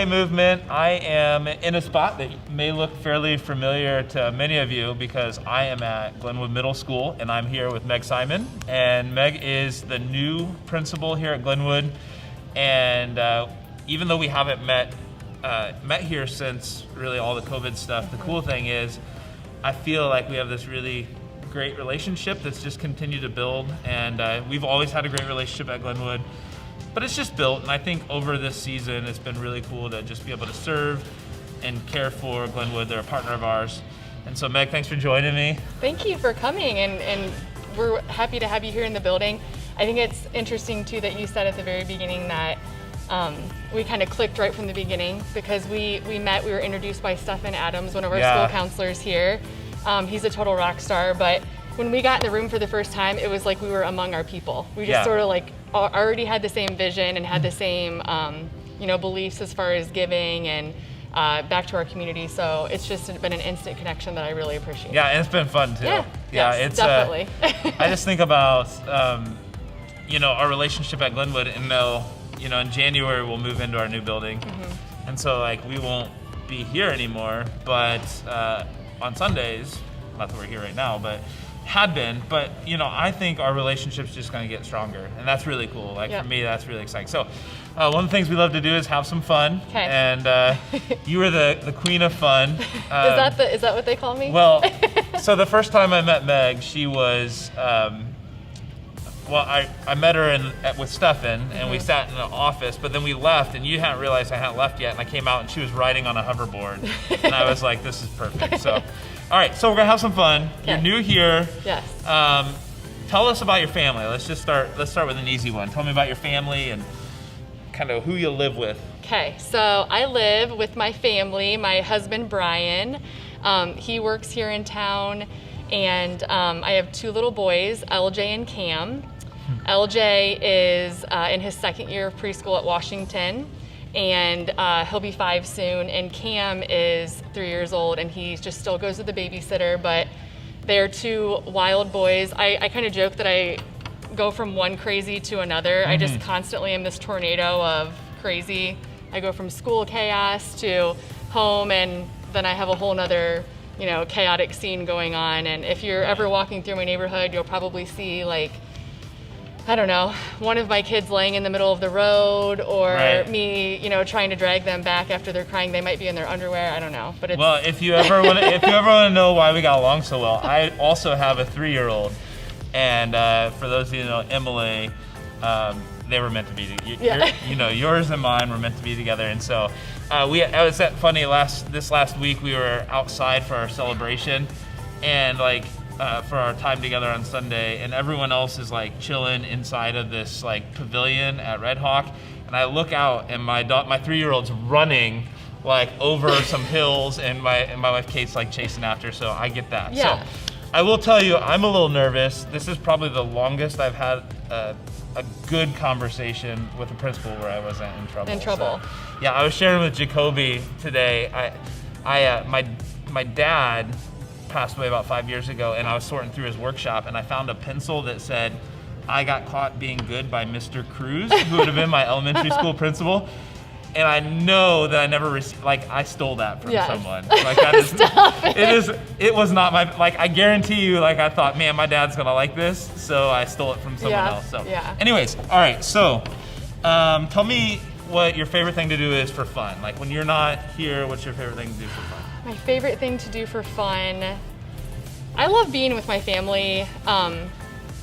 Day movement. I am in a spot that may look fairly familiar to many of you because I am at Glenwood Middle School and I'm here with Meg Simon. And Meg is the new principal here at Glenwood. And even though we haven't met here since really all the COVID stuff, the cool thing is I feel like we have this really great relationship that's just continued to build. And we've always had a great relationship at Glenwood. But it's just built, and I think over this season, it's been really cool to just be able to serve and care for Glenwood. They're a partner of ours. And so Meg, thanks for joining me. Thank you for coming, and we're happy to have you here in the building. I think it's interesting too that you said at the very beginning that we kind of clicked right from the beginning because we were introduced by Stephen Adams, one of our school counselors here. He's a total rock star, but when we got in the room for the first time, it was like we were among our people. We just sort of like already had the same vision and had the same beliefs as far as giving and back to our community. So it's just been an instant connection that I really appreciate. Yeah, and it's been fun too. Yeah, yes, it's definitely. I just think about our relationship at Glenwood, and in January we'll move into our new building, and so like we won't be here anymore. But on Sundays, not that we're here right now, but had been, but I think our relationship's just going to get stronger, and that's really cool. For me, that's really exciting. So one of the things we love to do is have some fun. Okay. And you were the queen of fun. Is that what they call me? Well, so the first time I met Meg, she was I met her with Stefan, and we sat in the office, but then we left, and you hadn't realized I hadn't left yet, and I came out, and she was riding on a hoverboard, and I was like, this is perfect. So, all right, so we're gonna have some fun. Okay. You're new here. Yes. Tell us about your family. Let's start with an easy one. Tell me about your family and kind of who you live with. Okay, so I live with my family, my husband Brian. He works here in town, and I have two little boys, LJ and Cam. LJ is in his second year of preschool at Washington, and he'll be 5 soon, and Cam is 3 years old, and he just still goes with the babysitter, but they're two wild boys. I kind of joke that I go from one crazy to another. I just constantly am this tornado of crazy. I go from school chaos to home, and then I have a whole nother chaotic scene going on. And if you're ever walking through my neighborhood, you'll probably see one of my kids laying in the middle of the road, or me, trying to drag them back after they're crying. They might be in their underwear. I don't know, but it's... Well, if you ever want to know why we got along so well, I also have a 3-year-old, and for those of you who know Emily, they were meant to be together. Yours and mine were meant to be together, and so it was that funny. This last week we were outside for our celebration, and for our time together on Sunday, and everyone else is chilling inside of this pavilion at Red Hawk, and I look out, and my 3-year-old's running over some hills, and my wife Kate's chasing after. So I get that. Yeah. So I will tell you, I'm a little nervous. This is probably the longest I've had a good conversation with a principal where I wasn't in trouble. So, yeah, I was sharing with Jacoby today. My dad passed away about 5 years ago, and I was sorting through his workshop, and I found a pencil that said, "I got caught being good" by Mr. Cruz, who would have been my elementary school principal. And I know that I never received, I stole that from someone. It was not my, I guarantee you, I thought, man, my dad's gonna like this, so I stole it from someone else. So, anyways, all right, so tell me what your favorite thing to do is for fun. When you're not here, what's your favorite thing to do for fun? My favorite thing to do for fun, I love being with my family,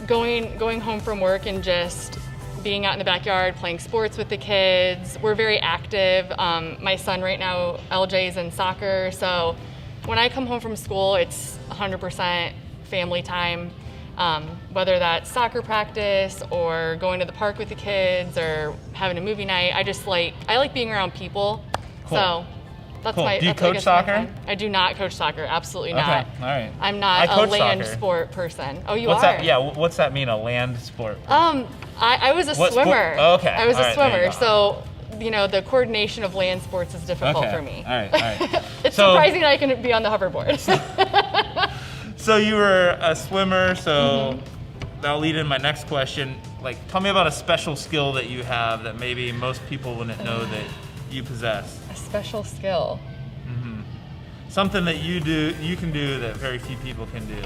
going home from work and just being out in the backyard, playing sports with the kids. We're very active. My son right now, LJ, is in soccer, so when I come home from school, it's 100% family time, whether that's soccer practice or going to the park with the kids or having a movie night. I like being around people. Cool. So that's cool. my. Do you coach soccer? I do not coach soccer. Absolutely Okay. not. All right. I'm not a land sport person. Oh, you are? That? Yeah. What's that mean? A land sport? I was a swimmer. Oh, okay. I was all a right, swimmer, so the coordination of land sports is difficult for me. All right. It's surprising that I can be on the hoverboard. So you were a swimmer, so that'll lead in my next question. Tell me about a special skill that you have that maybe most people wouldn't know that you possess? A special skill. Something that you can do that very few people can do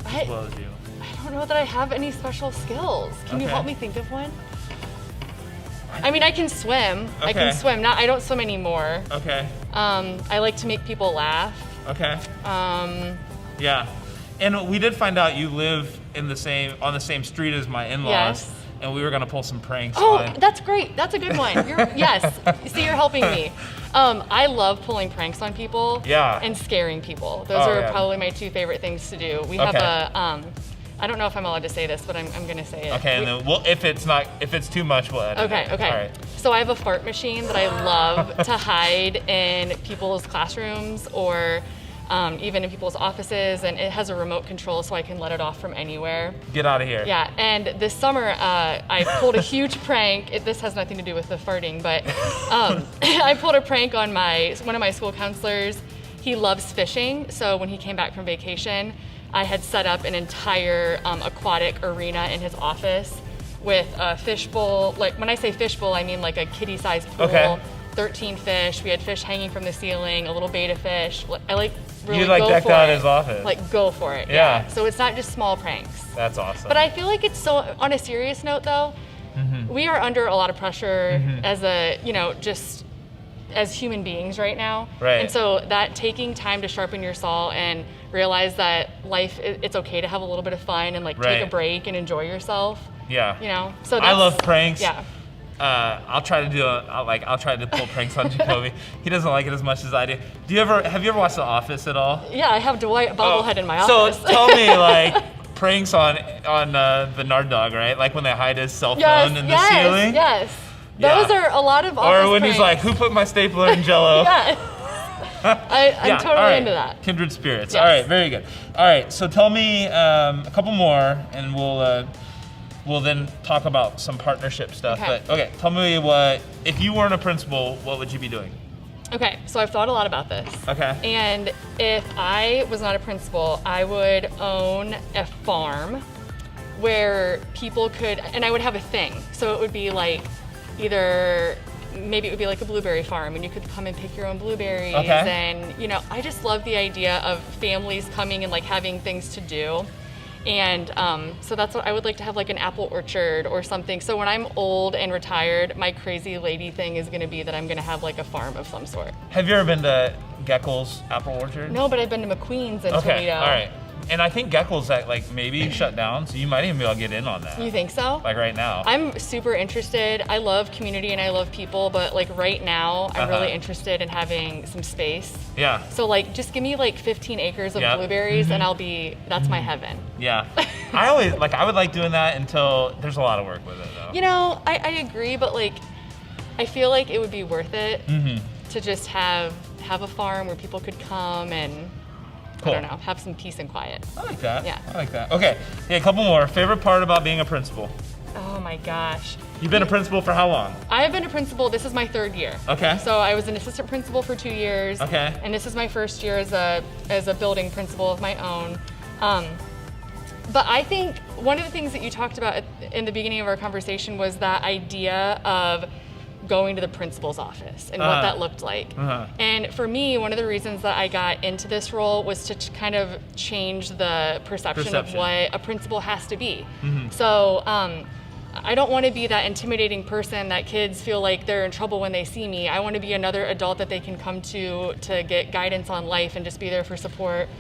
as well as you. I don't know that I have any special skills. Can you Okay. help me think of one? I mean, I can swim. I Okay. can swim. I don't swim anymore. Okay. I like to make people laugh. Okay. Yeah. And we did find out you live on the same street as my in-laws. Yes. And we were gonna pull some pranks Oh, on. that's great. That's a good one. Yes. See, you're helping me. I love pulling pranks on people. Yeah. And scaring people. Those Oh, are yeah. probably my two favorite things to do. We have Okay. I don't know if I'm allowed to say this, but I'm gonna say it. Okay, and then if it's too much, we'll edit Okay, it. okay. All right. So I have a fart machine that I love to hide in people's classrooms or even in people's offices, and it has a remote control so I can let it off from anywhere. Get out of here. Yeah, and this summer I pulled a huge prank. This has nothing to do with the farting, but I pulled a prank on one of my school counselors. He loves fishing, so when he came back from vacation, I had set up an entire aquatic arena in his office with a fishbowl. Like when I say fishbowl, I mean like a kiddie-sized pool. Okay. 13 fish. We had fish hanging from the ceiling, a little betta fish. I like really You like go decked for out it. his office. Like go for it. Yeah. So it's not just small pranks. That's awesome. But I feel like it's so, on a serious note though, we are under a lot of pressure as just as human beings right now. Right. And so that taking time to sharpen your saw and realize that life, it's okay to have a little bit of fun and like take Right. a break and enjoy yourself. Yeah. So I love pranks. Yeah. I'll try to pull pranks on Jacoby. He doesn't like it as much as I do. Have you ever watched The Office at all? Yeah, I have Dwight bobblehead in my so office. tell me, like, pranks on the Nard dog, right? Like when they hide his cell phone in the ceiling. Yes. Yeah. Those are a lot of office Or when he's like, pranks. "Who put my stapler in Jello?" Yeah. I'm totally all right. into that. Kindred spirits. Yes. All right, very good. All right, so tell me a couple more, and we'll then talk about some partnership stuff. Okay. But okay, tell me if you weren't a principal, what would you be doing? Okay, so I've thought a lot about this. Okay. And if I was not a principal, I would own a farm where people could, and I would have a thing. So it would be like maybe it would be like a blueberry farm and you could come and pick your own blueberries. Okay. And, I just love the idea of families coming and like having things to do. And so that's what I would like to have, like an apple orchard or something. So when I'm old and retired, my crazy lady thing is going to be that I'm going to have like a farm of some sort. Have you ever been to Geckel's Apple Orchard? No, but I've been to McQueen's in Okay, Toledo. all right. And I think Geckel's maybe shut down, so you might even be able to get in on that. You think so? Like right now. I'm super interested. I love community and I love people, but like right now, I'm really interested in having some space. Yeah. So like, just give me like 15 acres of Yep. blueberries and that's my heaven. Yeah. I would like doing that until there's a lot of work with it though. I agree, but like, I feel like it would be worth it to just have a farm where people could come and Cool. I don't know, have some peace and quiet. I like that. Yeah. I like that. Okay. Yeah, a couple more. Favorite part about being a principal? Oh my gosh. You've been a principal for how long? I've been a principal, this is my 3rd year. Okay. So I was an assistant principal for 2 years. Okay. And this is my first year as a building principal of my own. But I think one of the things that you talked about in the beginning of our conversation was that idea of going to the principal's office and what that looked like. And for me, one of the reasons that I got into this role was to kind of change the perception of what a principal has to be. So I don't want to be that intimidating person that kids feel like they're in trouble when they see me. I want to be another adult that they can come to get guidance on life and just be there for support.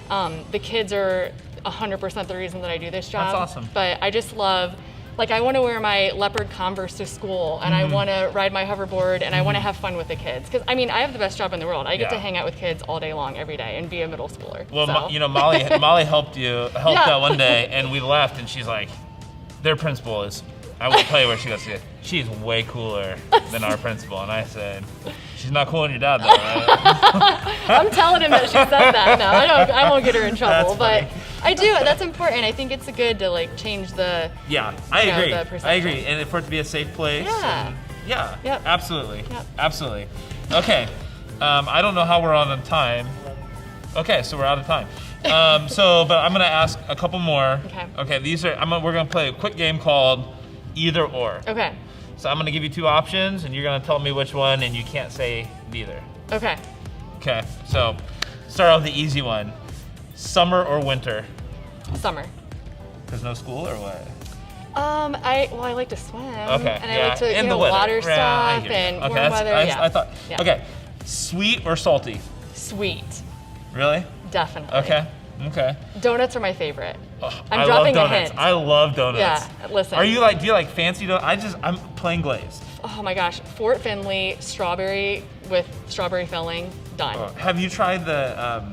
The kids are 100% the reason that I do this job. That's awesome. But I just love, like, I want to wear my leopard Converse to school, and I want to ride my hoverboard, and I want to have fun with the kids. Because I have the best job in the world. I get to hang out with kids all day long, every day, and be a middle schooler. Well, so. Molly helped out one day, and we left, and she's like, their principal is, I won't tell you where she goes to. She's way cooler than our principal. And I said, she's not cooler than your dad, though, right? I'm telling him that she said that. No, I won't get her in trouble. That's But I do. That's important. I think it's good to like change the. Yeah, I agree. the perception. I agree. And for it to be a safe place. Yeah. And yeah. Yep. Absolutely. Yep. Absolutely. Okay. I don't know how we're on time. Okay, so we're out of time. But I'm gonna ask a couple more. Okay. Okay. We're gonna play a quick game called Either Or. Okay. So I'm gonna give you 2 options and you're gonna tell me which one and you can't say neither. Okay. Okay, so start off with the easy one. Summer or winter? Summer. There's no school or what? I like to swim. Okay, And I like to, and the weather. water Yeah, I stuff hear you. and Okay, warm that's- weather. I thought, Yeah. okay. Sweet or salty? Sweet. Really? Definitely. Okay, okay. Donuts are my favorite. Ugh, I'm I dropping love a donuts. hint. I love donuts. Yeah, listen. Do you like fancy donuts? I'm plain glazed. Oh my gosh, Fort Finley strawberry with strawberry filling, done. Have you tried the,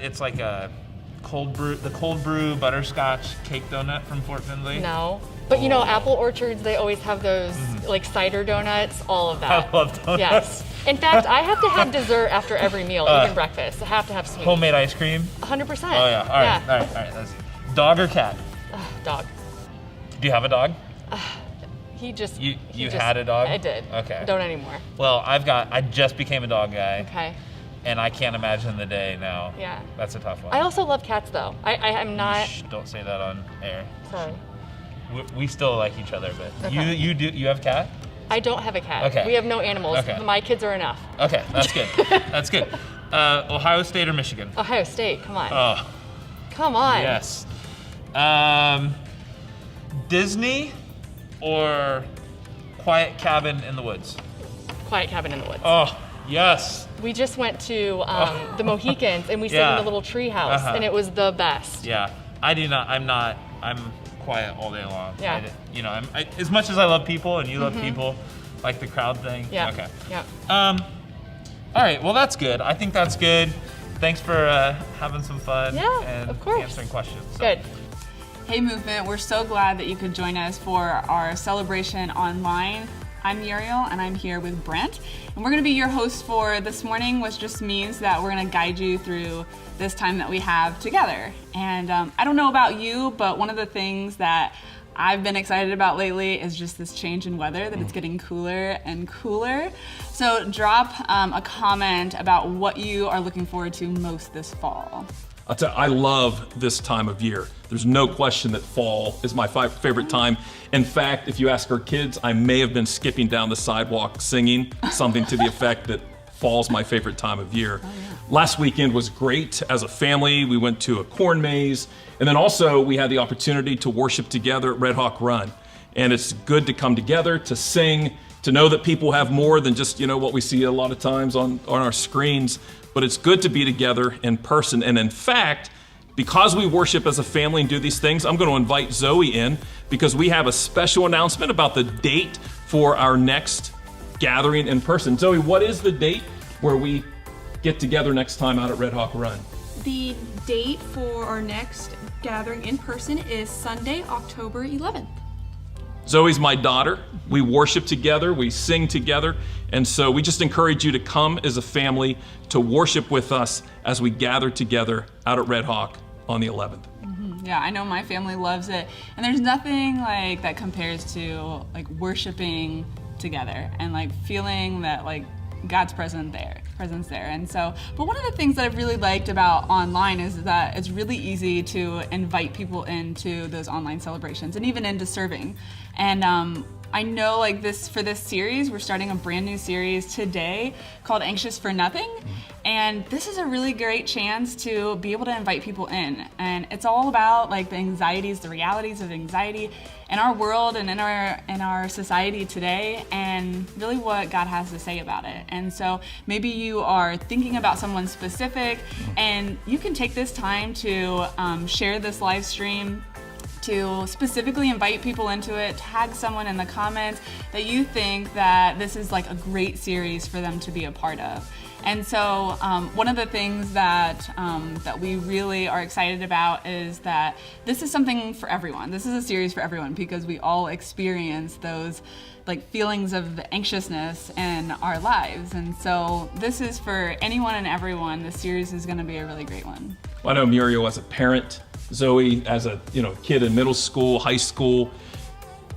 it's like a the cold brew butterscotch cake donut from Fort Finley? No. But Apple Orchards, they always have those like cider donuts, all of that. I love donuts. Yes. In fact, I have to have dessert after every meal, even breakfast. I have to have sweets. Homemade ice cream? 100%. Oh yeah, all right. Let's see. Dog or cat? Dog. Do you have a dog? You had a dog? I did. Okay. Don't anymore. Well, I just became a dog guy. Okay. And I can't imagine the day now. Yeah. That's a tough one. I also love cats though. I'm not. Shh, don't say that on air. Sorry. We still like each other, but Okay. you have a cat? I don't have a cat. Okay. We have no animals. Okay. My kids are enough. Okay, that's good. That's good. Ohio State or Michigan? Ohio State, come on. Oh, Come on. yes. Disney or Quiet Cabin in the Woods? Quiet Cabin in the Woods. Oh, yes. We just went to the Mohicans and we stayed Yeah. in the little tree house Uh-huh. and it was the best. Yeah, I'm quiet all day long. Yeah. As much as I love people and you love people, like the crowd thing. Yeah. Okay. Yeah. All right, well that's good. I think that's good. Thanks for having some fun Yeah, and of course. answering questions. So. Good. Hey Movement, we're so glad that you could join us for our celebration online. I'm Muriel and I'm here with Brent. And we're gonna be your hosts for this morning, which just means that we're gonna guide you through this time that we have together. And I don't know about you, but one of the things that I've been excited about lately is just this change in weather, that it's getting cooler and cooler. So drop a comment about what you are looking forward to most this fall. I'll tell you, I love this time of year. There's no question that fall is my favorite time. In fact, if you ask our kids, I may have been skipping down the sidewalk singing something to the effect that fall's my favorite time of year. Oh, yeah. Last weekend was great. As a family, we went to a corn maze, and then also we had the opportunity to worship together at Red Hawk Run. And it's good to come together, to sing, to know that people have more than just what we see a lot of times on our screens, but it's good to be together in person. And in fact, because we worship as a family and do these things, I'm going to invite Zoe in because we have a special announcement about the date for our next gathering in person. Zoe, what is the date where we get together next time out at Red Hawk Run? The date for our next gathering in person is Sunday, October 11th. Zoe's my daughter. We worship together, we sing together, and so we just encourage you to come as a family to worship with us as we gather together out at Red Hawk on the 11th. Yeah, I know my family loves it. And there's nothing like that compares to like worshiping together and like feeling that like God's presence there. And so, but one of the things that I've really liked about online is that it's really easy to invite people into those online celebrations and even into serving. And I know like for this series, we're starting a brand new series today called Anxious for Nothing. And this is a really great chance to be able to invite people in. And it's all about like the anxieties, the realities of anxiety in our world and in our society today, and really what God has to say about it. And so maybe you are thinking about someone specific, and you can take this time to share this live stream, to specifically invite people into it, tag someone in the comments that you think that this is like a great series for them to be a part of. And so one of the things that we really are excited about is that this is something for everyone. This is a series for everyone because we all experience those like feelings of anxiousness in our lives. And so this is for anyone and everyone. This series is going to be a really great one. Well, I know Muriel as a parent, Zoe as a kid in middle school, high school,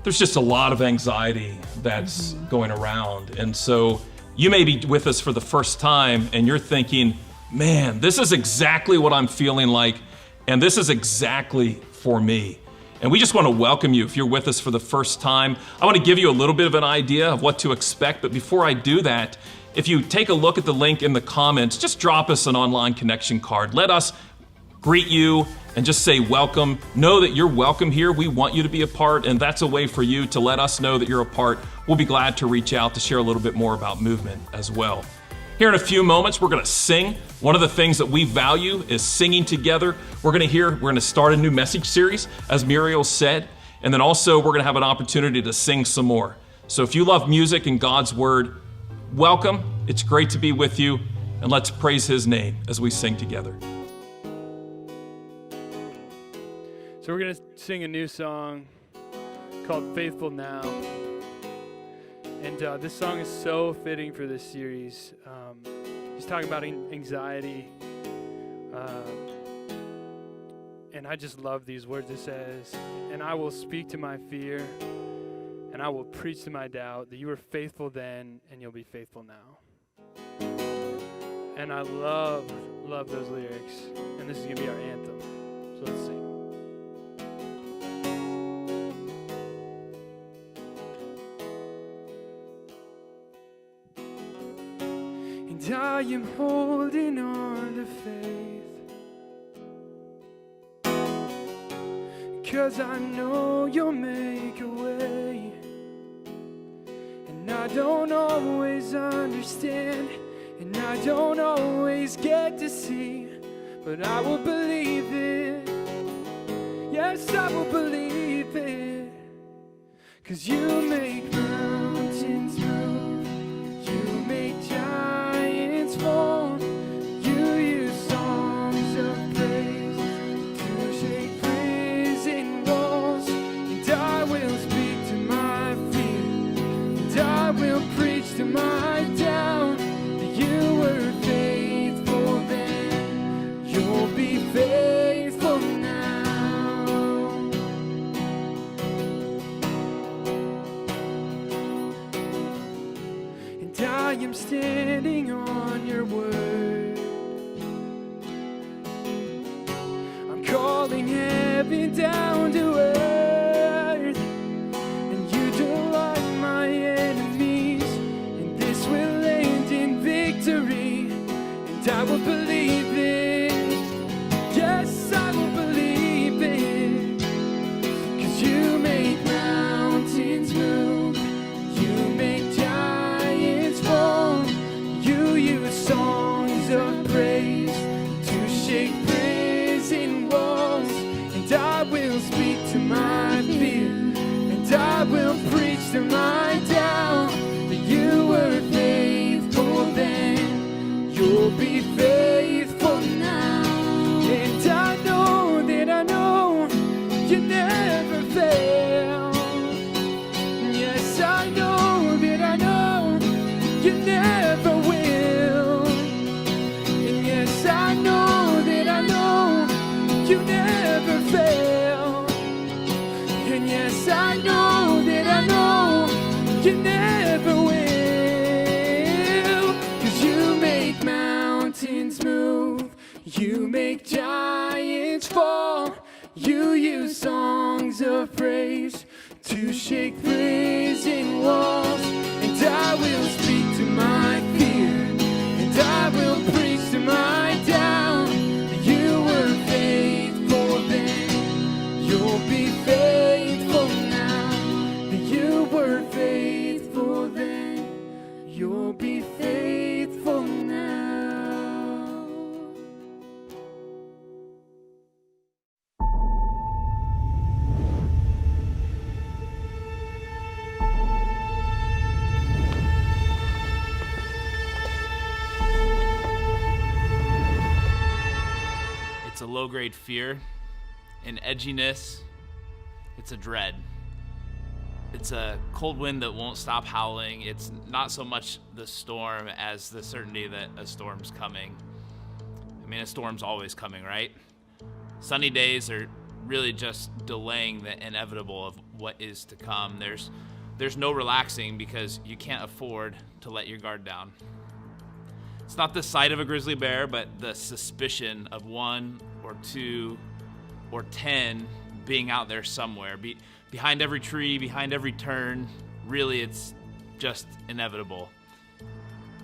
there's just a lot of anxiety that's going around. And so you may be with us for the first time and you're thinking, man, this is exactly what I'm feeling like, and this is exactly for me. And we just want to welcome you if you're with us for the first time. I want to give you a little bit of an idea of what to expect, but before I do that, if you take a look at the link in the comments, just drop us an online connection card. Let us greet you and just say welcome. Know that you're welcome here. We want you to be a part, and that's a way for you to let us know that you're a part. We'll be glad to reach out to share a little bit more about Movement as well. Here in a few moments, we're going to sing. One of the things that we value is singing together. We're going to start a new message series, as Muriel said, and then also we're going to have an opportunity to sing some more. So if you love music and God's Word, welcome. It's great to be with you, and let's praise His name as we sing together. So we're going to sing a new song called Faithful Now. And this song is so fitting for this series. He's talking about anxiety. And I just love these words. It says, "And I will speak to my fear, and I will preach to my doubt that you were faithful then, and you'll be faithful now." And I love those lyrics. And this is going to be our anthem. So let's sing. And I am holding on to faith, 'cause I know you'll make a way. And I don't always understand, and I don't always get to see, but I will believe it. Yes, I will believe it. 'Cause you make mountains move, you make giants fall, you use songs of praise to shake prison walls. And I will speak to my fear, and I will preach to my doubt that you were faithful then, you'll be faithful now. And I am standing on your word. I'm calling heaven down to earth, and you delight my enemies, and this will end in victory, and I will believe it. Yes, I will believe it. 'Cause you make mountains move, you make giants fall, you use songs of praise to shake prison walls. And I will speak to my fear, and I will preach to my doubt that you were faithful then, you'll be faithful now. And I know you never fail. Yes, I know you never will. And yes, I know you never fail. And yes, I know you never will. 'Cause you make mountains move, you make giants fall, you use songs of praise to shake prison walls. And I will speak to my fear, and I will preach to my doubt that you were faithful then, you'll be faithful now. That you were faithful then, you'll be faithful now. It's a low-grade fear, an edginess, it's a dread. It's a cold wind that won't stop howling. It's not so much the storm as the certainty that a storm's coming. I mean, a storm's always coming, right? Sunny days are really just delaying the inevitable of what is to come. There's no relaxing because you can't afford to let your guard down. It's not the sight of a grizzly bear, but the suspicion of 1 or 2 or 10 being out there somewhere, behind every tree, behind every turn. Really, it's just inevitable.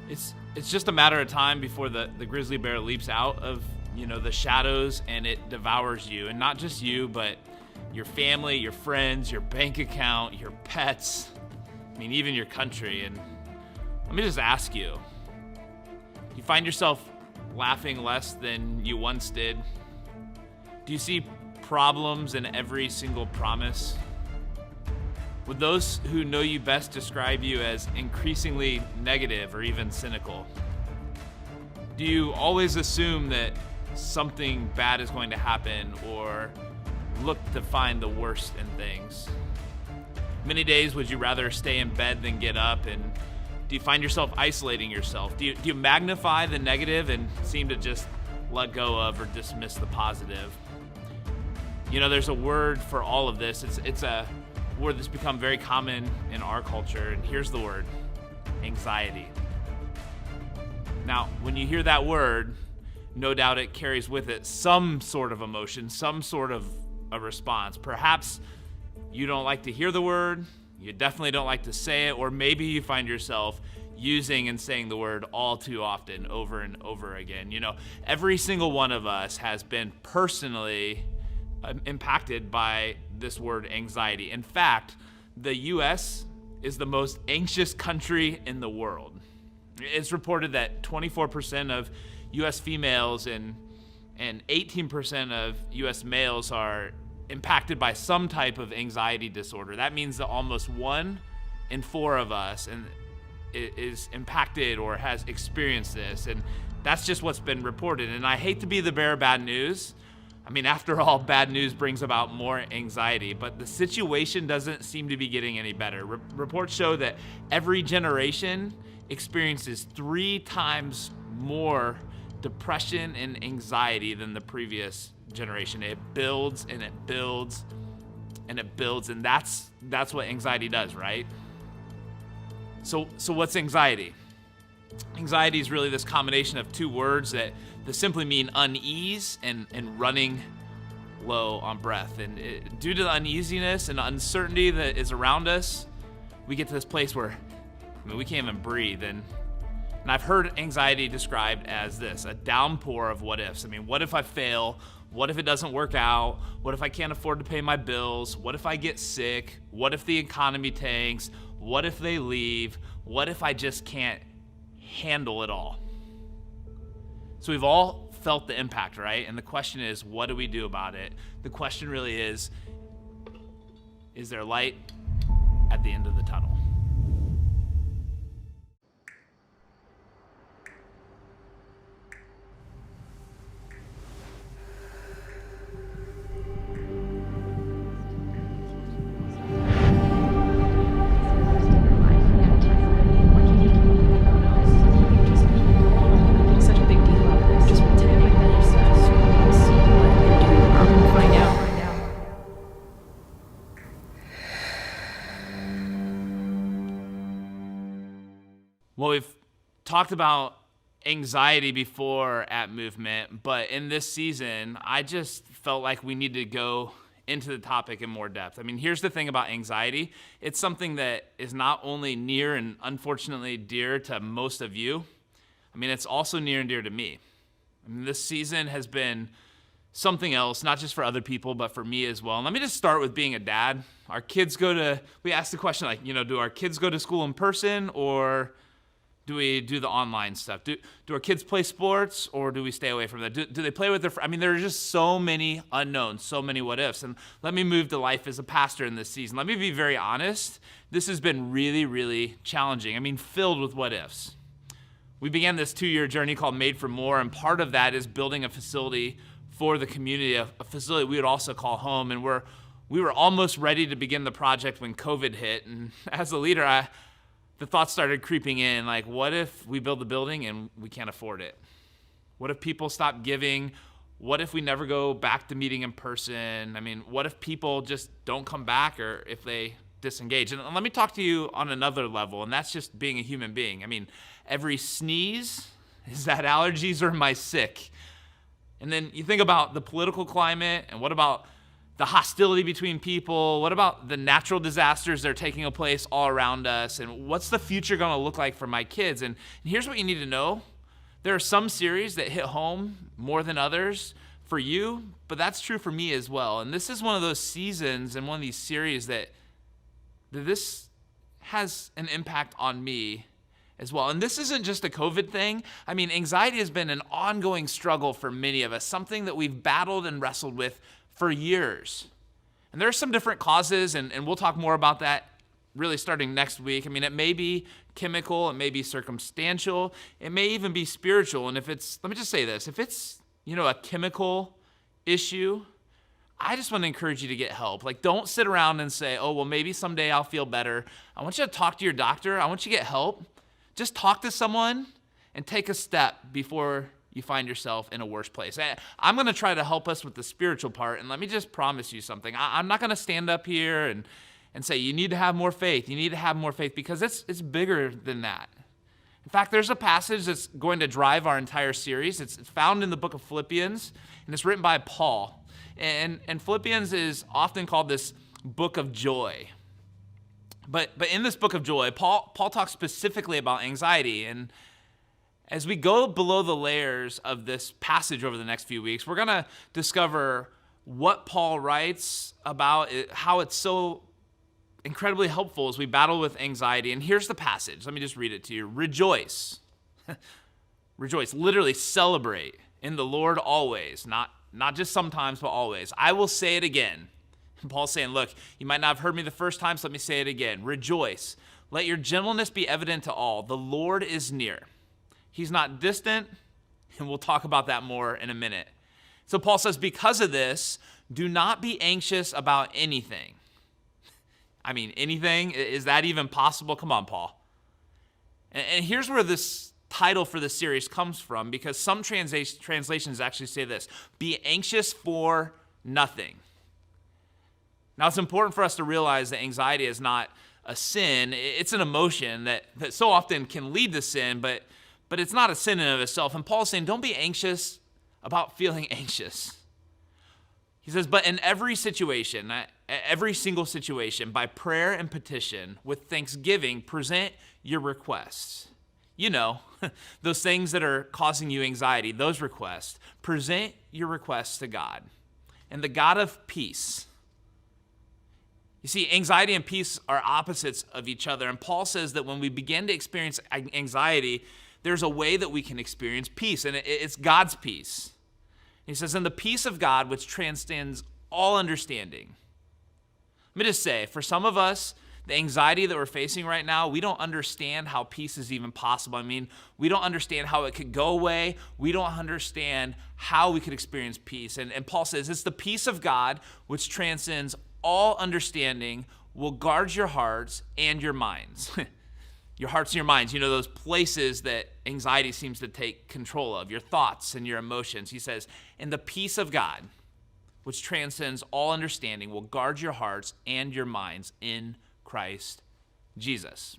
It's just a matter of time before the grizzly bear leaps out of, the shadows and it devours you. And not just you, but your family, your friends, your bank account, your pets, even your country. And let me just ask you, do you find yourself laughing less than you once did? Do you see problems in every single promise? Would those who know you best describe you as increasingly negative or even cynical? Do you always assume that something bad is going to happen or look to find the worst in things? Many days would you rather stay in bed than get up? And do you find yourself isolating yourself? Do you magnify the negative and seem to just let go of or dismiss the positive? There's a word for all of this. It's a word that's become very common in our culture, and here's the word: anxiety. Now, when you hear that word, no doubt it carries with it some sort of emotion, some sort of a response. Perhaps you don't like to hear the word, you definitely don't like to say it, or maybe you find yourself using and saying the word all too often, over and over again. Every single one of us has been personally impacted by this word anxiety. In fact, the U.S. is the most anxious country in the world. It's reported that 24% of U.S. females and 18% of U.S. males are impacted by some type of anxiety disorder. That means that almost 1 in 4 of us is impacted or has experienced this. And that's just what's been reported. And I hate to be the bearer of bad news. After all, bad news brings about more anxiety, but the situation doesn't seem to be getting any better. Reports show that every generation experiences 3 times more depression and anxiety than the previous generation. It builds and it builds and it builds, and that's what anxiety does, right? So what's anxiety? Anxiety is really this combination of 2 words that simply mean unease and running low on breath. And due to the uneasiness and uncertainty that is around us, we get to this place where we can't even breathe. And I've heard anxiety described as this: a downpour of what ifs. What if I fail? What if it doesn't work out? What if I can't afford to pay my bills? What if I get sick? What if the economy tanks? What if they leave? What if I just can't handle it all? So we've all felt the impact, right? And the question is, what do we do about it? The question really is there light at the end of the tunnel? Well, we've talked about anxiety before at Movement, but in this season, I just felt like we need to go into the topic in more depth. Here's the thing about anxiety. It's something that is not only near and unfortunately dear to most of you, it's also near and dear to me. This season has been something else, not just for other people, but for me as well. And let me just start with being a dad. We asked the question, do our kids go to school in person, or do we do the online stuff? Do our kids play sports, or do we stay away from that? Do they play with their friends? There are just so many unknowns, so many what ifs. And let me move to life as a pastor in this season. Let me be very honest. This has been really, really challenging. Filled with what ifs. We began this 2-year journey called Made for More, and part of that is building a facility for the community, a facility we would also call home. And we were almost ready to begin the project when COVID hit. And as a leader, the thoughts started creeping in, like, what if we build the building and we can't afford it? What if people stop giving? What if we never go back to meeting in person? What if people just don't come back, or if they disengage? And let me talk to you on another level, and that's just being a human being. Every sneeze, is that allergies, or am I sick? And then you think about the political climate, and what about the hostility between people? What about the natural disasters that are taking place all around us? And what's the future going to look like for my kids? And here's what you need to know. There are some series that hit home more than others for you, but that's true for me as well. And this is one of those seasons and one of these series that this has an impact on me as well. And this isn't just a COVID thing. I mean, anxiety has been an ongoing struggle for many of us, something that we've battled and wrestled with for years. And there are some different causes, and we'll talk more about that really starting next week. I mean, it may be chemical, it may be circumstantial, it may even be spiritual. And if it's, let me just say this, if it's, a chemical issue, I just want to encourage you to get help. Like, don't sit around and say, oh, well, maybe someday I'll feel better. I want you to talk to your doctor. I want you to get help. Just talk to someone and take a step before you find yourself in a worse place. I'm going to try to help us with the spiritual part, and let me just promise you something. I'm not going to stand up here and say, you need to have more faith. You need to have more faith, because it's bigger than that. In fact, there's a passage that's going to drive our entire series. It's found in the book of Philippians, and it's written by Paul. And Philippians is often called this book of joy. But in this book of joy, Paul talks specifically about anxiety. And as we go below the layers of this passage over the next few weeks, we're going to discover what Paul writes about it, how it's so incredibly helpful as we battle with anxiety. And here's the passage. Let me just read it to you. Rejoice. Rejoice. Literally celebrate in the Lord always. Not just sometimes, but always. I will say it again. And Paul's saying, look, you might not have heard me the first time, so let me say it again. Rejoice. Let your gentleness be evident to all. The Lord is near. He's not distant, and we'll talk about that more in a minute. So Paul says, because of this, do not be anxious about anything. I mean, anything? Is that even possible? Come on, Paul. And here's where this title for this series comes from, because some translations actually say this: be anxious for nothing. Now, it's important for us to realize that anxiety is not a sin. It's an emotion that so often can lead to sin, but it's not a sin in and of itself. And Paul's saying, don't be anxious about feeling anxious. He says, but in every situation, every single situation, by prayer and petition, with thanksgiving, present your requests. Those things that are causing you anxiety, those requests. Present your requests to God. And the God of peace. You see, anxiety and peace are opposites of each other. And Paul says that when we begin to experience anxiety, there's a way that we can experience peace, and it's God's peace. He says, and the peace of God, which transcends all understanding. Let me just say, for some of us, the anxiety that we're facing right now, we don't understand how peace is even possible. I mean, we don't understand how it could go away. We don't understand how we could experience peace. And Paul says, it's the peace of God, which transcends all understanding, will guard your hearts and your minds. Your hearts and your minds, those places that anxiety seems to take control of, your thoughts and your emotions. He says, and the peace of God, which transcends all understanding, will guard your hearts and your minds in Christ Jesus.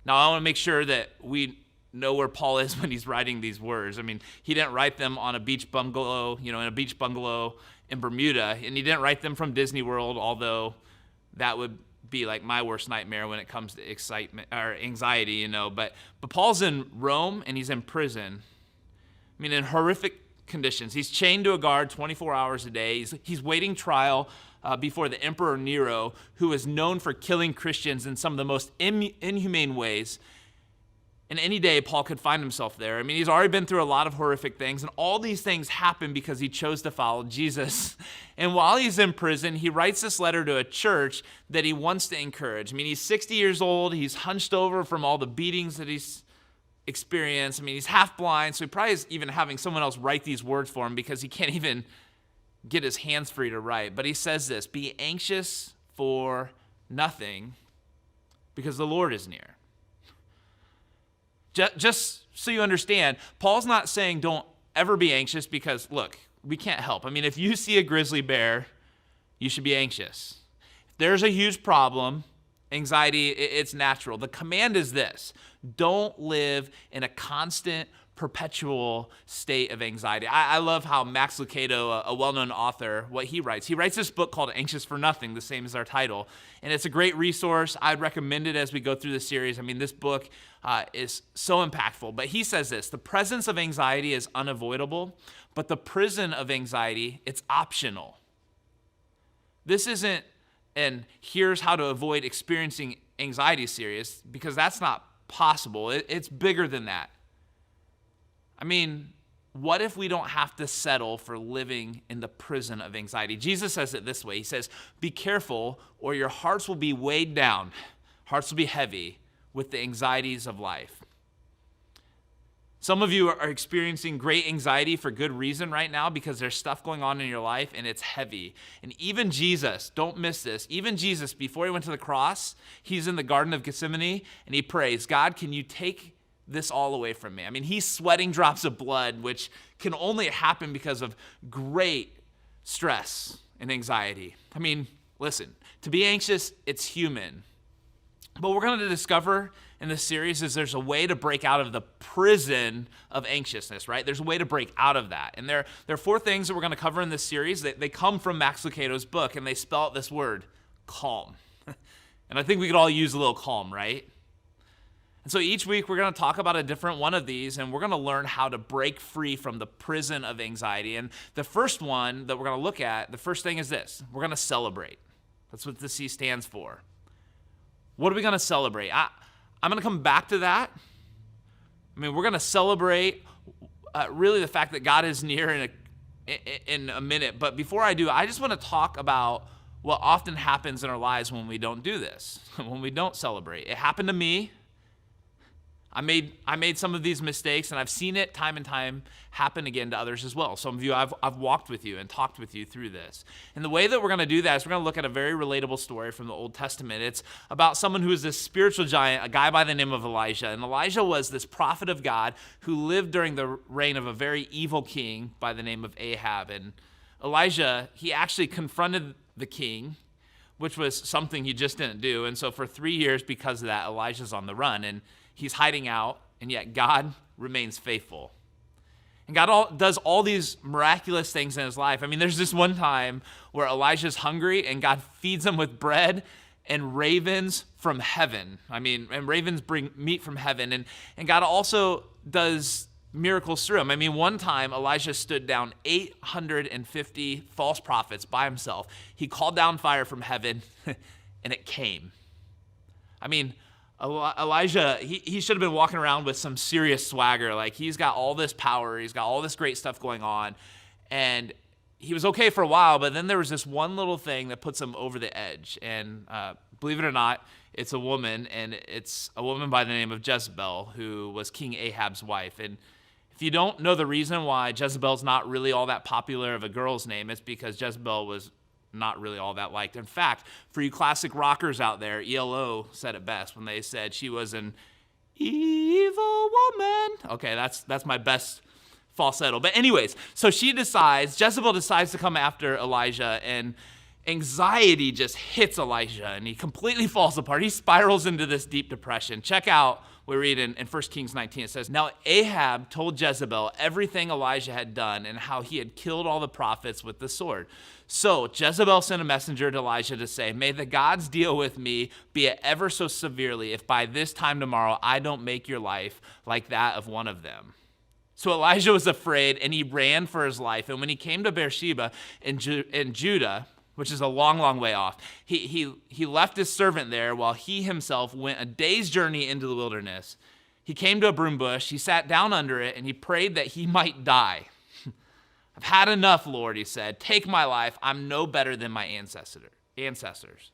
Now, I want to make sure that we know where Paul is when he's writing these words. I mean, he didn't write them on a beach bungalow, in a beach bungalow in Bermuda, and he didn't write them from Disney World, although that would be like my worst nightmare when it comes to excitement or anxiety, But Paul's in Rome and he's in prison. I mean, in horrific conditions. He's chained to a guard 24 hours a day. He's waiting trial before the Emperor Nero, who is known for killing Christians in some of the most inhumane ways. And any day, Paul could find himself there. I mean, he's already been through a lot of horrific things, and all these things happen because he chose to follow Jesus. And while he's in prison, he writes this letter to a church that he wants to encourage. I mean, he's 60 years old. He's hunched over from all the beatings that he's experienced. I mean, he's half blind, so he probably is even having someone else write these words for him because he can't even get his hands free to write. But he says this: be anxious for nothing, because the Lord is near. Just so you understand, Paul's not saying don't ever be anxious because, look, we can't help. I mean, if you see a grizzly bear, you should be anxious. If there's a huge problem, Anxiety, it's natural. The command is this: don't live in a constant, perpetual state of anxiety. I love how Max Lucado, a well-known author, what he writes. He writes this book called Anxious for Nothing, the same as our title. And it's a great resource. I'd recommend it as we go through the series. I mean, this book is so impactful. But he says this: the presence of anxiety is unavoidable, but the prison of anxiety, it's optional. This isn't and here's how to avoid experiencing anxiety series, because that's not possible. It's bigger than that. I mean, what if we don't have to settle for living in the prison of anxiety? Jesus says it this way. He says, be careful or your hearts will be weighed down. Hearts will be heavy with the anxieties of life. Some of you are experiencing great anxiety for good reason right now because there's stuff going on in your life and it's heavy. And even Jesus, don't miss this, even Jesus, before he went to the cross, he's in the Garden of Gethsemane and he prays, God, can you take this all away from me? I mean, he's sweating drops of blood, which can only happen because of great stress and anxiety. I mean, listen, to be anxious, it's human. But what we're going to discover in this series is there's a way to break out of the prison of anxiousness, right? There's a way to break out of that. And there are 4 things that we're going to cover in this series. They come from Max Lucado's book, and they spell out this word, calm. And I think we could all use a little calm, right? And so each week we're going to talk about a different one of these, and we're going to learn how to break free from the prison of anxiety. And the first one that we're going to look at, the first thing is this: we're going to celebrate. That's what the C stands for. What are we going to celebrate? I'm going to come back to that. I mean, we're going to celebrate really the fact that God is near in a minute. But before I do, I just want to talk about what often happens in our lives when we don't do this, when we don't celebrate. It happened to me. I made some of these mistakes, and I've seen it time and time happen again to others as well. Some of you, I've walked with you and talked with you through this. And the way that we're going to do that is we're going to look at a very relatable story from the Old Testament. It's about someone who is this spiritual giant, a guy by the name of Elijah. And Elijah was this prophet of God who lived during the reign of a very evil king by the name of Ahab. And Elijah, he actually confronted the king, which was something he just didn't do. And so for 3 years, because of that, Elijah's on the run. And he's hiding out, and yet God remains faithful. And God does all these miraculous things in his life. I mean, there's this one time where Elijah's hungry, and God feeds him with bread and ravens from heaven. I mean, and ravens bring meat from heaven. And God also does miracles through him. I mean, one time Elijah stood down 850 false prophets by himself. He called down fire from heaven, and it came. I mean, Elijah, he should have been walking around with some serious swagger. Like, he's got all this power. He's got all this great stuff going on. And he was okay for a while, but then there was this one little thing that puts him over the edge. And believe it or not, it's a woman, and it's a woman by the name of Jezebel, who was King Ahab's wife. And if you don't know the reason why Jezebel's not really all that popular of a girl's name, it's because Jezebel was not really all that liked. In fact, for you classic rockers out there, ELO said it best when they said she was an evil woman. Okay, that's my best falsetto. But anyways, so Jezebel decides to come after Elijah, and anxiety just hits Elijah, and he completely falls apart. He spirals into this deep depression. Check out, we read in 1 Kings 19, it says, "Now Ahab told Jezebel everything Elijah had done and how he had killed all the prophets with the sword. So Jezebel sent a messenger to Elijah to say, 'May the gods deal with me, be it ever so severely, if by this time tomorrow I don't make your life like that of one of them.' So Elijah was afraid, and he ran for his life. And when he came to Beersheba in Judah, which is a long, long way off, he left his servant there while he himself went a day's journey into the wilderness. He came to a broom bush, he sat down under it, and he prayed that he might die. 'I've had enough, Lord,' he said. 'Take my life. I'm no better than my ancestors.'"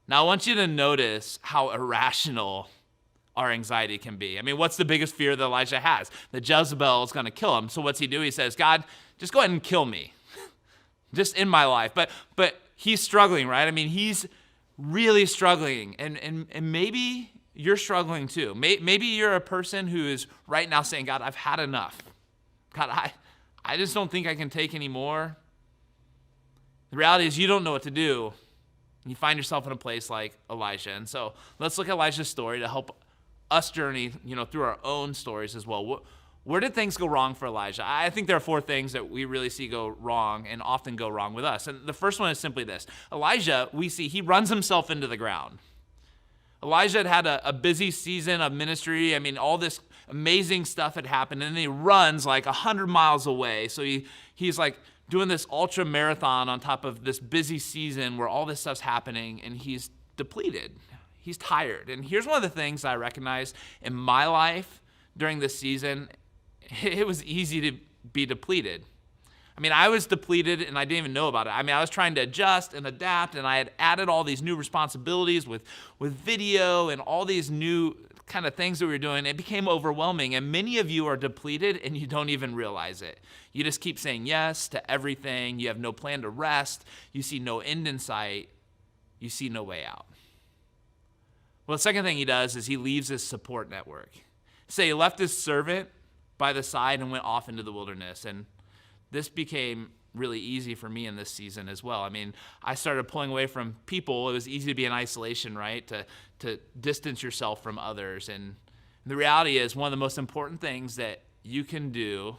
Now, I want you to notice how irrational our anxiety can be. I mean, what's the biggest fear that Elijah has? That Jezebel is going to kill him. So what's he do? He says, "God, just go ahead and kill me. Just in my life." But he's struggling, right? I mean, he's really struggling. And maybe you're struggling too. Maybe you're a person who is right now saying, "God, I've had enough. God, I just don't think I can take any more." The reality is you don't know what to do. And you find yourself in a place like Elijah. And so let's look at Elijah's story to help us journey, through our own stories as well. Where did things go wrong for Elijah? I think there are 4 things that we really see go wrong and often go wrong with us. And the first one is simply this. Elijah, we see, he runs himself into the ground. Elijah had a busy season of ministry. I mean, all this amazing stuff had happened, and then he runs like 100 miles away. So he's like doing this ultra marathon on top of this busy season where all this stuff's happening, and he's depleted. He's tired. And here's one of the things I recognize in my life during this season. It was easy to be depleted. I mean, I was depleted and I didn't even know about it. I mean, I was trying to adjust and adapt, and I had added all these new responsibilities with video and all these new kind of things that we were doing. It became overwhelming, and many of you are depleted and you don't even realize it. You just keep saying yes to everything. You have no plan to rest. You see no end in sight. You see no way out. Well, the second thing he does is he leaves his support network. Say he left his servant by the side and went off into the wilderness. And this became really easy for me in this season as well. I mean, I started pulling away from people. It was easy to be in isolation, right? To distance yourself from others. And the reality is, one of the most important things that you can do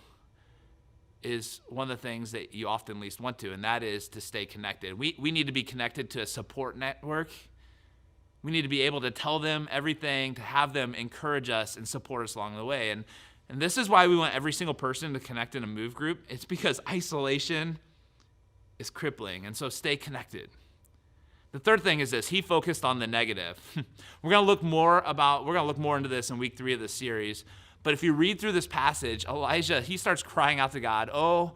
is one of the things that you often least want to, and that is to stay connected. We need to be connected to a support network. We need to be able to tell them everything, to have them encourage us and support us along the way. And this is why we want every single person to connect in a move group. It's because isolation is crippling, and so stay connected. The third thing is this: he focused on the negative. We're going to look more into this in week 3 of the series. But if you read through this passage, Elijah, he starts crying out to God, "Oh,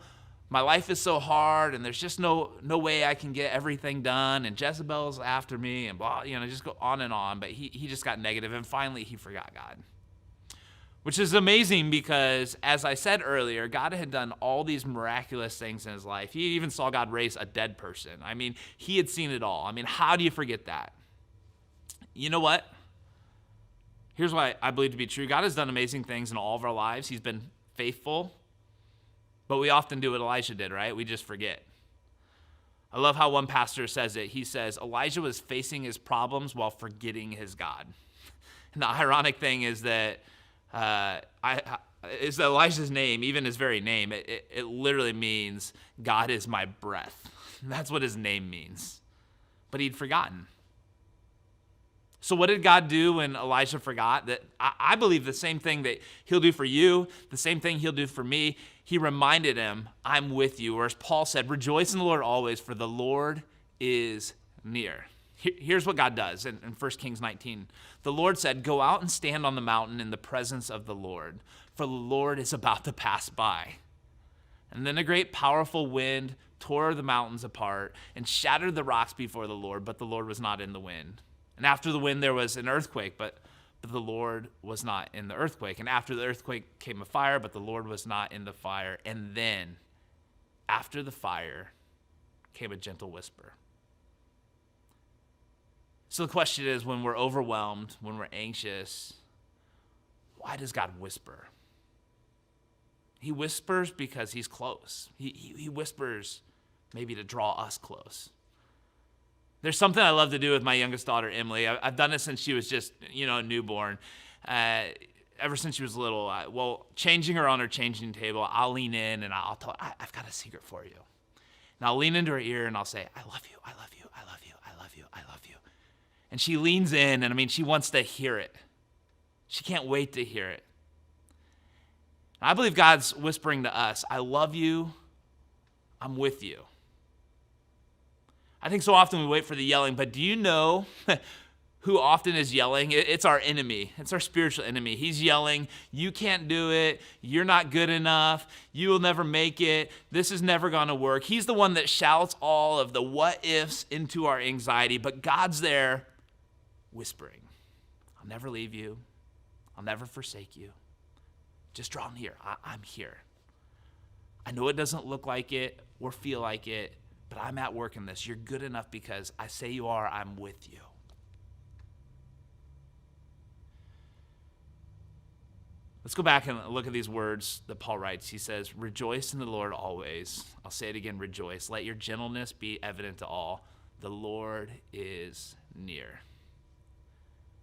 my life is so hard, and there's just no way I can get everything done, and Jezebel's after me," and blah, just go on and on. But he just got negative, and finally he forgot God. Which is amazing because, as I said earlier, God had done all these miraculous things in his life. He even saw God raise a dead person. I mean, he had seen it all. I mean, how do you forget that? You know what? Here's what I believe to be true. God has done amazing things in all of our lives. He's been faithful, but we often do what Elijah did, right? We just forget. I love how one pastor says it. He says, Elijah was facing his problems while forgetting his God. And the ironic thing is that is Elijah's name, even his very name, it literally means God is my breath. That's what his name means. But he'd forgotten. So what did God do when Elijah forgot? That I believe the same thing that he'll do for you, the same thing he'll do for me. He reminded him, "I'm with you." Or as Paul said, "Rejoice in the Lord always, for the Lord is near." Here's what God does in 1 Kings 19. The Lord said, "Go out and stand on the mountain in the presence of the Lord, for the Lord is about to pass by." And then a great powerful wind tore the mountains apart and shattered the rocks before the Lord, but the Lord was not in the wind. And after the wind there was an earthquake, but the Lord was not in the earthquake. And after the earthquake came a fire, but the Lord was not in the fire. And then after the fire came a gentle whisper. So the question is, when we're overwhelmed, when we're anxious, why does God whisper? He whispers because he's close. He whispers maybe to draw us close. There's something I love to do with my youngest daughter, Emily. I've done it since she was just, a newborn. Ever since she was little, changing her on her changing table, I'll lean in and I'll tell her, "I've got a secret for you." And I'll lean into her ear and I'll say, "I love you, I love you, I love you, I love you, I love you." And she leans in, and she wants to hear it. She can't wait to hear it. I believe God's whispering to us, "I love you, I'm with you." I think so often we wait for the yelling, but do you know who often is yelling? It's our enemy. It's our spiritual enemy. He's yelling, "You can't do it. You're not good enough. You will never make it. This is never going to work." He's the one that shouts all of the what ifs into our anxiety, but God's there whispering, "I'll never leave you. I'll never forsake you. Just draw near. I'm here. I know it doesn't look like it or feel like it, but I'm at work in this. You're good enough because I say you are. I'm with you." Let's go back and look at these words that Paul writes. He says, "Rejoice in the Lord always." I'll say it again, rejoice. "Let your gentleness be evident to all. the Lord is near.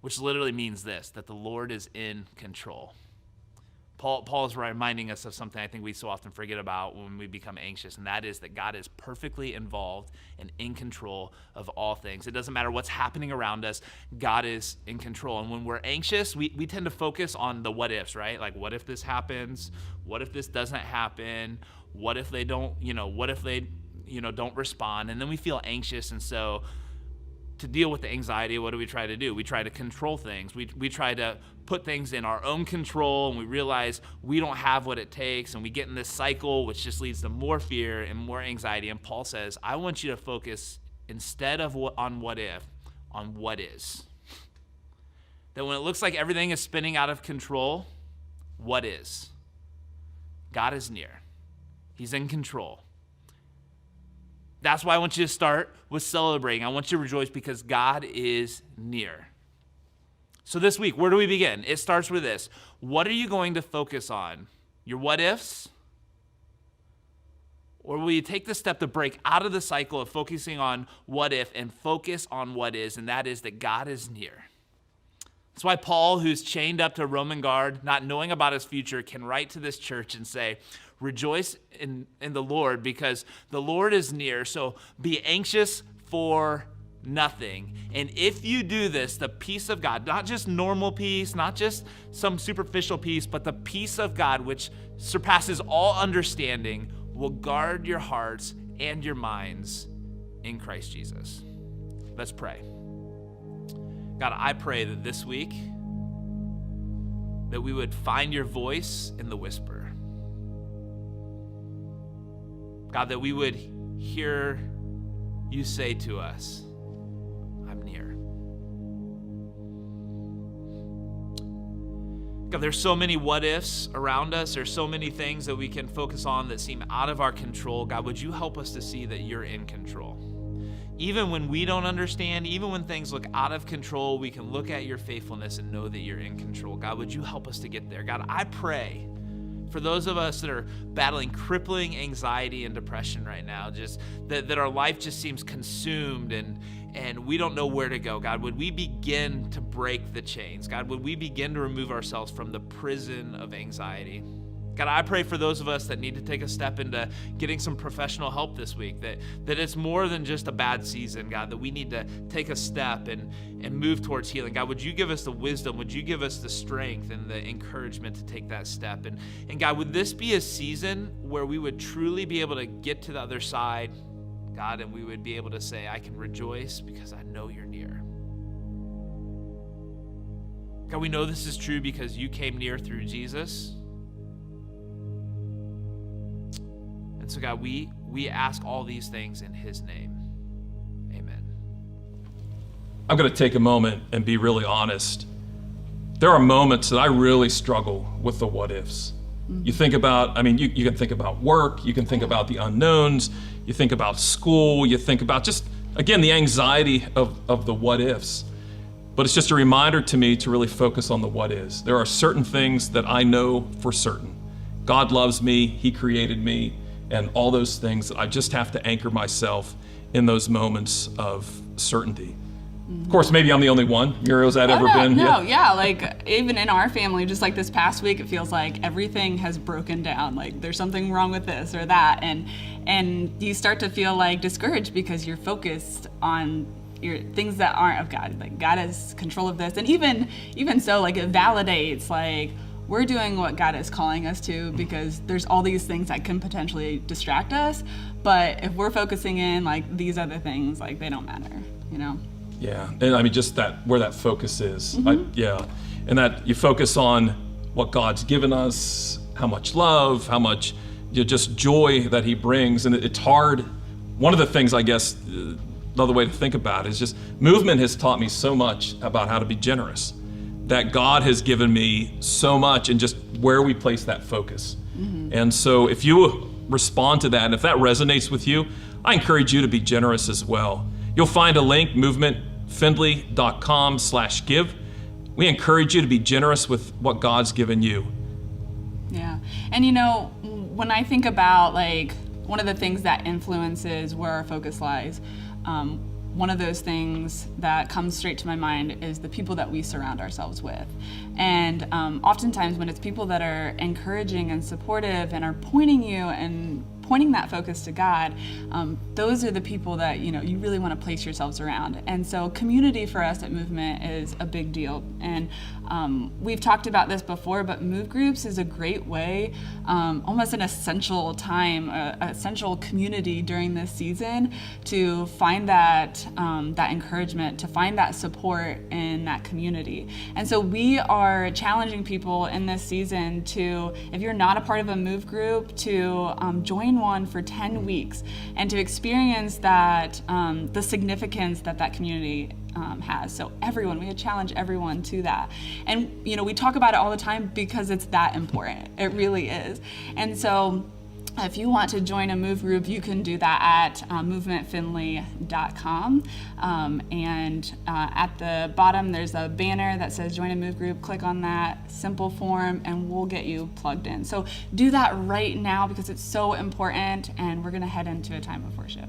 Which literally means this, that the Lord is in control. Paul is reminding us of something I think we so often forget about when we become anxious, and that is that God is perfectly involved and in control of all things. It doesn't matter what's happening around us, God is in control. And when we're anxious, we tend to focus on the what ifs, right? Like, what if this happens? What if this doesn't happen? What if they don't, don't respond? And then we feel anxious, and so to deal with the anxiety, what do we try to do? We try to control things. We try to put things in our own control, and we realize we don't have what it takes, and we get in this cycle, which just leads to more fear and more anxiety. And Paul says, I want you to focus, instead of on what if, on what is. That when it looks like everything is spinning out of control, what is? God is near. He's in control. That's why I want you to start with celebrating. I want you to rejoice because God is near. So this week, where do we begin? It starts with this. What are you going to focus on? Your what ifs? Or will you take the step to break out of the cycle of focusing on what if and focus on what is, and that is that God is near. That's why Paul, who's chained up to a Roman guard, not knowing about his future, can write to this church and say, rejoice in the Lord because the Lord is near. So be anxious for nothing. And if you do this, the peace of God, not just normal peace, not just some superficial peace, but the peace of God, which surpasses all understanding, will guard your hearts and your minds in Christ Jesus. Let's pray. God, I pray that this week that we would find your voice in the whisper. God, that we would hear you say to us, I'm near. God, there's so many what ifs around us. There's so many things that we can focus on that seem out of our control. God, would you help us to see that you're in control? Even when we don't understand, even when things look out of control, we can look at your faithfulness and know that you're in control. God, would you help us to get there? God, I pray for those of us that are battling crippling anxiety and depression right now, just that our life just seems consumed and we don't know where to go. God, would we begin to break the chains? God, would we begin to remove ourselves from the prison of anxiety? God, I pray for those of us that need to take a step into getting some professional help this week, that it's more than just a bad season, God, that we need to take a step and move towards healing. God, would you give us the wisdom? Would you give us the strength and the encouragement to take that step? And God, would this be a season where we would truly be able to get to the other side, God, and we would be able to say, I can rejoice because I know you're near. God, we know this is true because you came near through Jesus. And so, God, we ask all these things in his name. Amen. I'm going to take a moment and be really honest. There are moments that I really struggle with the what ifs. You think about, you can think about work, you can think about the unknowns, you think about school, you think about just, again, the anxiety of the what ifs. But it's just a reminder to me to really focus on the what is. There are certain things that I know for certain. God loves me, he created me, and all those things. I just have to anchor myself in those moments of certainty. Of course, maybe I'm the only one. Muriel's that ever been? No, yeah, like even in our family, just like this past week, it feels like everything has broken down. Like there's something wrong with this or that, and you start to feel like discouraged because you're focused on your things that aren't of God. Like God has control of this, and even so, like it validates like we're doing what God is calling us to because there's all these things that can potentially distract us. But if we're focusing in like these other things, like they don't matter, you know? Yeah, and just that, where that focus is. And that you focus on what God's given us, how much love, how much just joy that he brings. And it's hard. One of the things, I guess, another way to think about it is just movement has taught me so much about how to be generous. That God has given me so much and just where we place that focus. And so if you respond to that, and if that resonates with you, I encourage you to be generous as well. You'll find a link, movementfindlay.com/give. We encourage you to be generous with what God's given you. Yeah, and when I think about like one of the things that influences where our focus lies, one of those things that comes straight to my mind is the people that we surround ourselves with. And oftentimes when it's people that are encouraging and supportive and are pointing you and pointing that focus to God, those are the people that you really want to place yourselves around. And so community for us at Movement is a big deal. And we've talked about this before, but Move Groups is a great way, almost an essential time, essential community during this season to find that encouragement, to find that support in that community. And so we are challenging people in this season to, if you're not a part of a Move Group, to join one for 10 weeks and to experience that, the significance that community has. So we challenge everyone to that. And we talk about it all the time because it's that important. It really is. And so if you want to join a Move Group, you can do that at movementfinley.com. And at the bottom, there's a banner that says Join a Move Group. Click on that simple form, and we'll get you plugged in. So do that right now because it's so important, and we're going to head into a time of worship.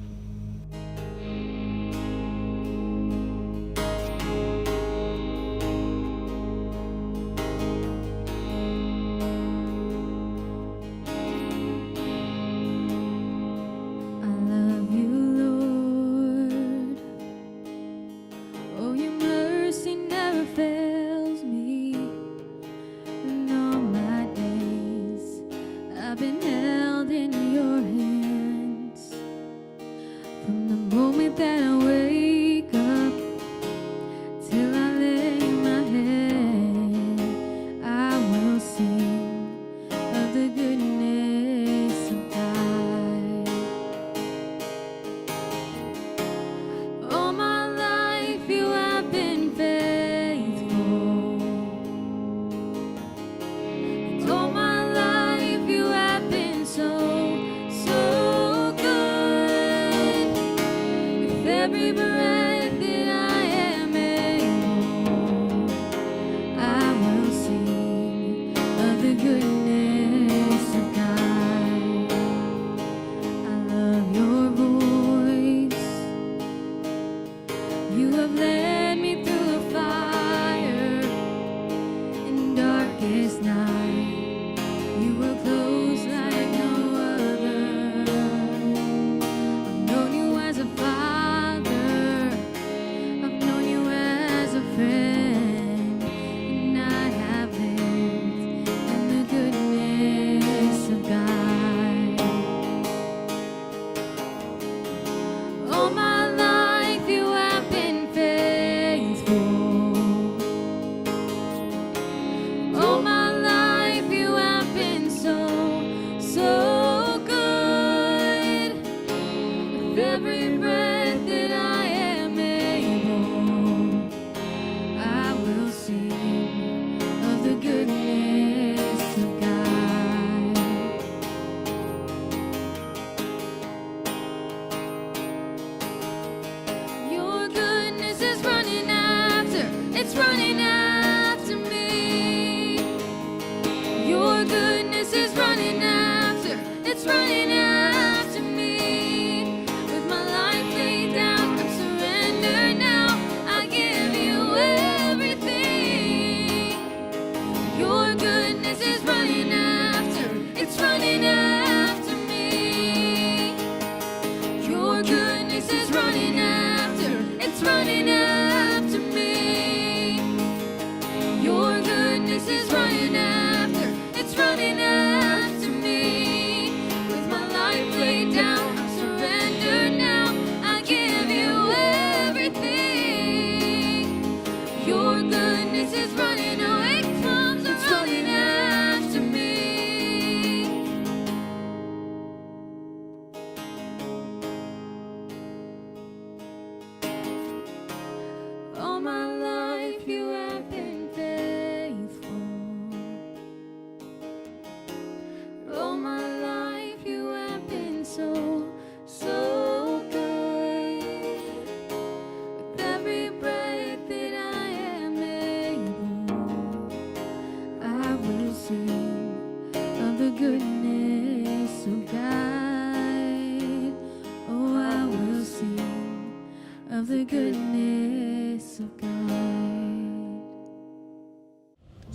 of the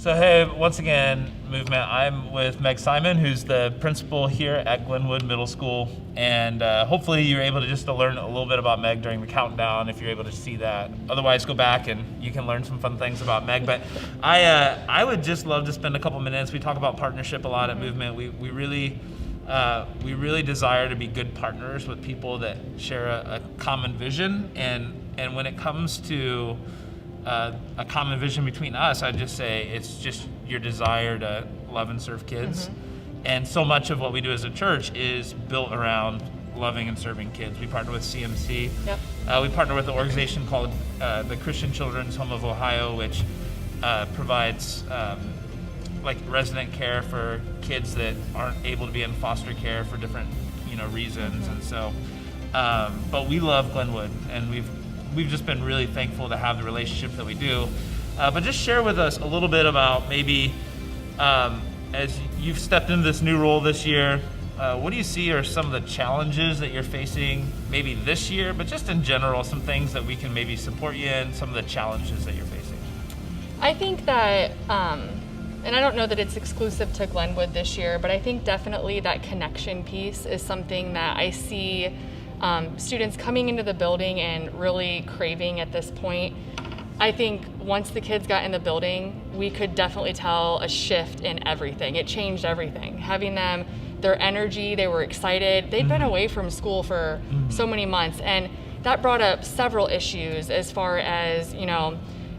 So hey, once again, Movement, I'm with Meg Simon, who's the principal here at Glenwood Middle School, and hopefully you're able to just to learn a little bit about Meg during the countdown if you're able to see that. Otherwise, go back and you can learn some fun things about Meg. But I would just love to spend a couple minutes. We talk about partnership a lot at Movement. We really desire to be good partners with people that share a common vision, and when it comes to a common vision between us, I'd just say it's just your desire to love and serve kids. And so much of what we do as a church is built around loving and serving kids. We partner with CMC. Yep. We partner with an organization called the Christian Children's Home of Ohio, which provides like resident care for kids that aren't able to be in foster care for different reasons. And so, but we love Glenwood, and we've just been really thankful to have the relationship that we do. But just share with us a little bit about maybe as you've stepped into this new role this year, what do you see are some of the challenges that you're facing maybe this year, but just in general, some things that we can maybe support you in, some of the challenges that you're facing? I think that, and I don't know that it's exclusive to Glenwood this year, but I think definitely that connection piece is something that I see students coming into the building and really craving at this point. I think once the kids got in the building, we could definitely tell a shift in everything. It changed everything. Having them, their energy, they were excited. They'd been away from school for so many months, and that brought up several issues as far as,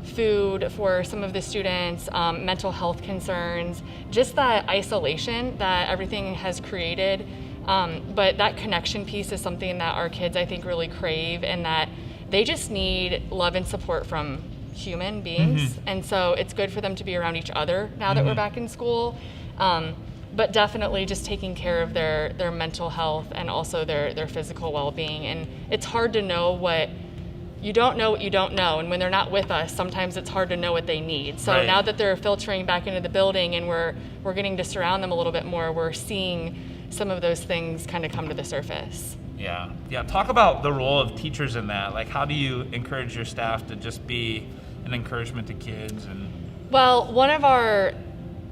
food for some of the students, mental health concerns, just that isolation that everything has created. But that connection piece is something that our kids, I think, really crave, and that they just need love and support from human beings. And so it's good for them to be around each other now that we're back in school. But definitely just taking care of their mental health and also their physical well-being. And it's hard to know what you don't know, and when they're not with us, sometimes it's hard to know what they need. So Right. now that they're filtering back into the building and we're getting to surround them a little bit more, we're seeing some of those things kind of come to the surface. Yeah. Talk about the role of teachers in that. Like, how do you encourage your staff to just be an encouragement to kids? And Well,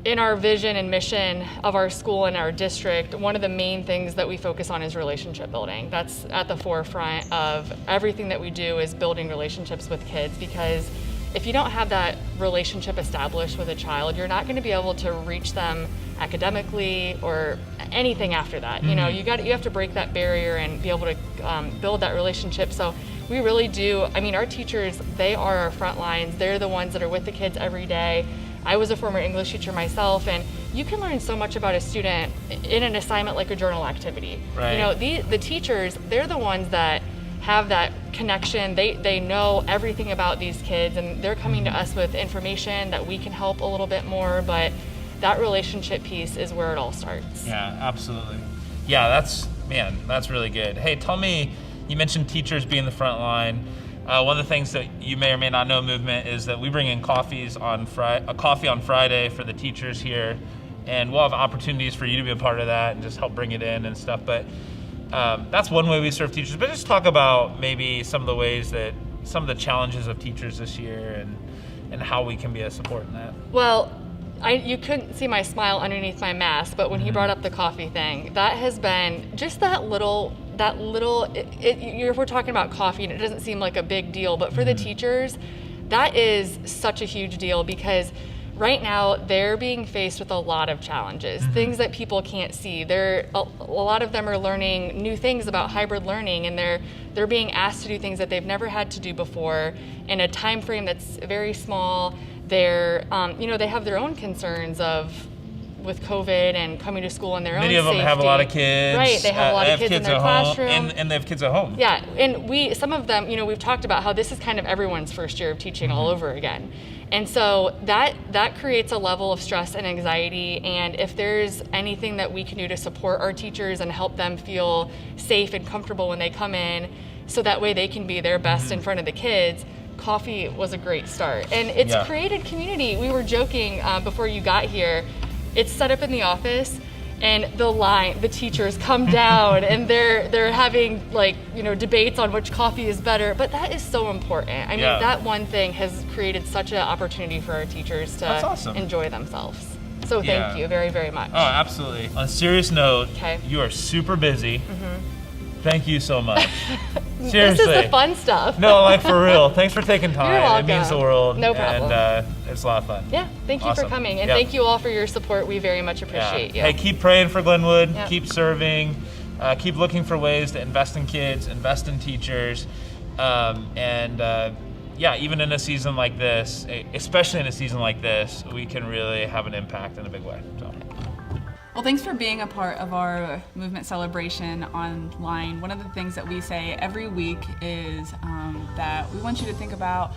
in our vision and mission of our school and our district, one of the main things that we focus on is relationship building. That's at the forefront of everything that we do, is building relationships with kids, because if you don't have that relationship established with a child, you're not going to be able to reach them academically or anything after that. You have to break that barrier and be able to build that relationship. So we really do. Our teachers, they are our front lines. They're the ones that are with the kids every day. I was a former English teacher myself, and you can learn so much about a student in an assignment like a journal activity. Right. The teachers, they're the ones that have that connection. They know everything about these kids, and they're coming to us with information that we can help a little bit more, but that relationship piece is where it all starts. yeah, absolutely. Yeah, that's really good. Hey, tell me, you mentioned teachers being the front line. One of the things that you may or may not know, Movement, is that we bring in coffee on Friday for the teachers here, and we'll have opportunities for you to be a part of that and just help bring it in and stuff. But that's one way we serve teachers. But just talk about maybe some of the challenges of teachers this year and how we can be a support in that. Well, you couldn't see my smile underneath my mask, but when he brought up the coffee thing, that has been just that little, if we're talking about coffee and it doesn't seem like a big deal, but for the teachers, that is such a huge deal, because right now they're being faced with a lot of challenges, things that people can't see. A lot of them are learning new things about hybrid learning, and they're being asked to do things that they've never had to do before in a time frame that's very small. They have their own concerns with COVID and coming to school in their own safety. Many of them have a lot of kids. Right, they have a lot of kids in their classroom. And they have kids at home. Yeah, and some of them, we've talked about how this is kind of everyone's first year of teaching all over again. And so that creates a level of stress and anxiety, and if there's anything that we can do to support our teachers and help them feel safe and comfortable when they come in, so that way they can be their best in front of the kids, coffee was a great start. And it's created community. We were joking before you got here. It's set up in the office, and the teachers come down and they're having like, debates on which coffee is better. But that is so important. I mean, that one thing has created such an opportunity for our teachers That's to awesome. enjoy themselves. So Yeah. thank you very, very much. Oh, absolutely. On a serious note, Okay. you are super busy. Thank you so much. This Seriously. is the fun stuff. No, like for real. Thanks for taking time. You're welcome. It means the world. No problem. And it's a lot of fun. Yeah, thank you Awesome. for coming. And Yeah. thank you all for your support. We very much appreciate you. Hey, keep praying for Glenwood. Yep. Keep serving. Keep looking for ways to invest in kids, invest in teachers, even in a season like this, especially in a season like this, we can really have an impact in a big way. So. Well, thanks for being a part of our movement celebration online. One of the things that we say every week is that we want you to think about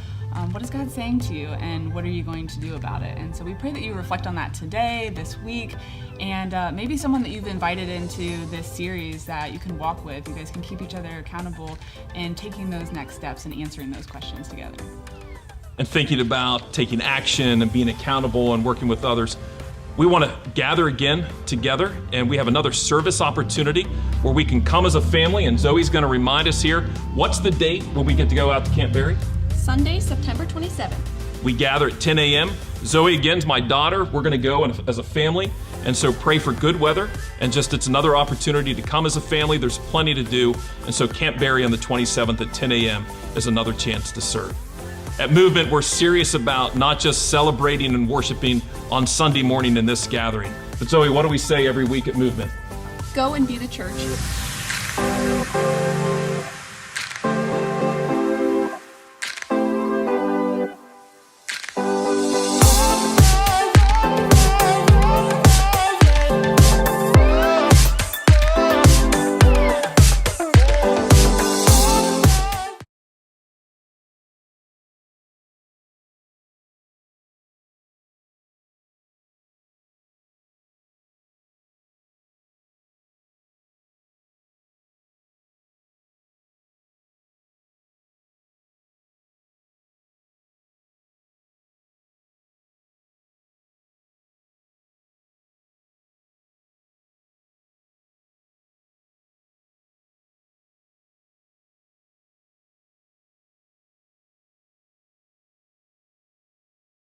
what is God saying to you and what are you going to do about it? And so we pray that you reflect on that today, this week, and maybe someone that you've invited into this series that you can walk with. You guys can keep each other accountable in taking those next steps and answering those questions together. And thinking about taking action and being accountable and working with others. We want to gather again together, and we have another service opportunity where we can come as a family, and Zoe's going to remind us here, what's the date when we get to go out to Camp Berry? Sunday, September 27th. We gather at 10 a.m. Zoe, again's my daughter. We're going to go as a family, and so pray for good weather, and it's another opportunity to come as a family. There's plenty to do, and so Camp Berry on the 27th at 10 a.m. is another chance to serve. At Movement, we're serious about not just celebrating and worshiping on Sunday morning in this gathering. But Zoe, what do we say every week at Movement? Go and be the church.